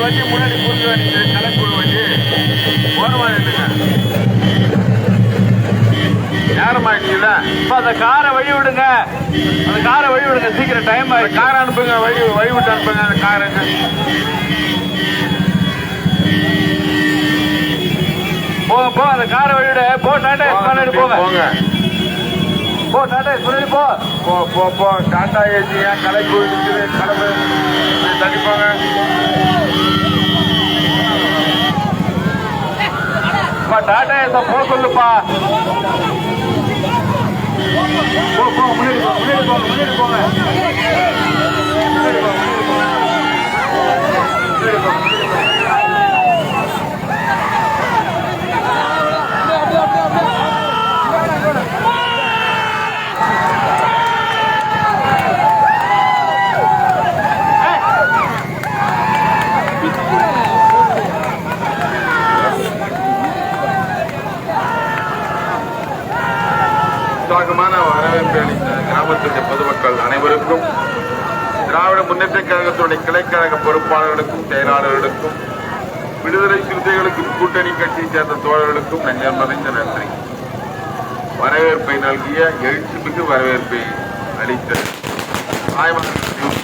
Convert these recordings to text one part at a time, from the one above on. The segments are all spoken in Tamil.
வண்டி முன்னாடி புரிஞ்ச வண்டி கலக்கூட வண்டி ஓரமா நின்றுங்க. நேரமாயிட்டீங்களா? அந்த காரை வழி விடுங்க, அந்த காரை வழி விடுங்க, சீக்கிரம் டைம் ஆயிடுச்சு. காரை அனுப்புங்க, வழி விட்டு அனுப்புங்க அந்த காருங்க. போங்க போ, அந்த காரை வழி விட போ. டாடா முன்னாடி போங்க, போங்க போ. டாடா முன்னாடி போ. போ போ போ. டாட்டா ஏசி ஏன் கலை போயிட்டு கிளம்பு, தள்ளி போங்க. டாடா ஏச போ சொல்லுப்பா. போ போ, முன்னாடி போ, முன்னாடி போங்க, முன்னாடி போங்க, முன்னாடி போங்க, முன்னாடி போங்க. உற்சாகமான வரவேற்பு அளித்த கிராமத்தின் பொதுமக்கள் அனைவருக்கும், திராவிட முன்னேற்ற கழகத்துடைய கிளைக்கழக பொறுப்பாளர்களுக்கும் செயலாளர்களுக்கும், விடுதலை சிறுத்தைகளுக்கும் கூட்டணி கட்சியை சேர்ந்த தோழர்களுக்கும் நெஞ்சம் நிறைந்த நன்றி. வரவேற்பை நல்கிய எழுச்சிமிகு வரவேற்பை அளித்த தாய்மார்களையும்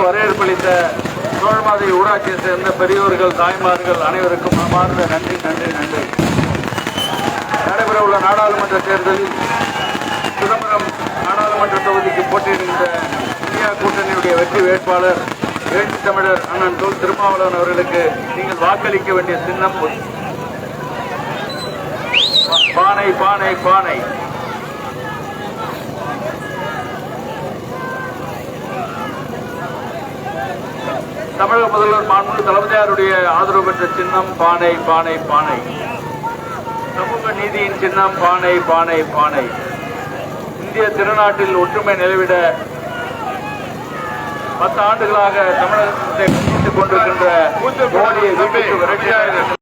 வரவேற்பளித்த சோழமாதை ஊராட்சியை சேர்ந்த பெரியோர்கள், தாய்மார்கள் அனைவருக்கும் மனமார்ந்த நன்றி நன்றி நன்றி. நடைபெறவுள்ள நாடாளுமன்ற தேர்தலில் சிதம்பரம் நாடாளுமன்ற தொகுதிக்கு போட்டியிடுகின்ற இந்தியா கூட்டணியுடைய வெற்றி வேட்பாளர் எழுச்சி தமிழர் அண்ணன் தொல் திருமாவளவன் அவர்களுக்கு நீங்கள் வாக்களிக்க வேண்டிய சின்னம் பானை பானை பானை. தமிழக முதல்வர் மாண்புமிகு தளபதியாருடைய ஆதரவு பெற்ற சின்னம் பானை பானை பானை. சமூக நீதியின் சின்னம் பானை பானை பானை. இந்திய திருநாட்டில் ஒற்றுமை நிலவிட 10 ஆண்டுகளாக தமிழகத்தை கண்டித்துக் கொண்டிருக்கின்ற மோடியை வீட்டுக்கு விரட்டியாக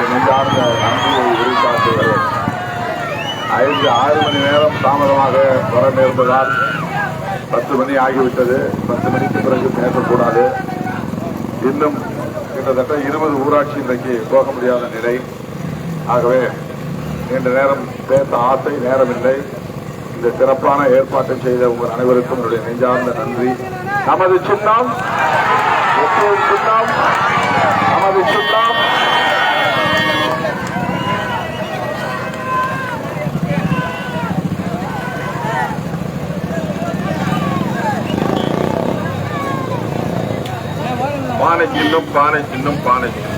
நெஞ்சார்ந்த நன்றியை உரித்தாக்குகிறேன். 6 மணி நேரம் தாமதமாக வர நேர்ந்ததால் 10 மணி ஆகிவிட்டது. 10 மணிக்கு பிறகு பேசக்கூடாது. இன்னும் கிட்டத்தட்ட 20 ஊராட்சி இன்றைக்கு போக முடியாத நிலை. ஆகவே நீண்ட நேரம் பேச ஆசை, நேரமில்லை. இந்த சிறப்பான ஏற்பாட்டை செய்த உங்கள் அனைவருக்கும் என்னுடைய நெஞ்சார்ந்த நன்றி. நமது சின்னம் சின்னம் நமது சின்னம் பானை சின்னம் பானை சின்னம் பானை சின்னம்.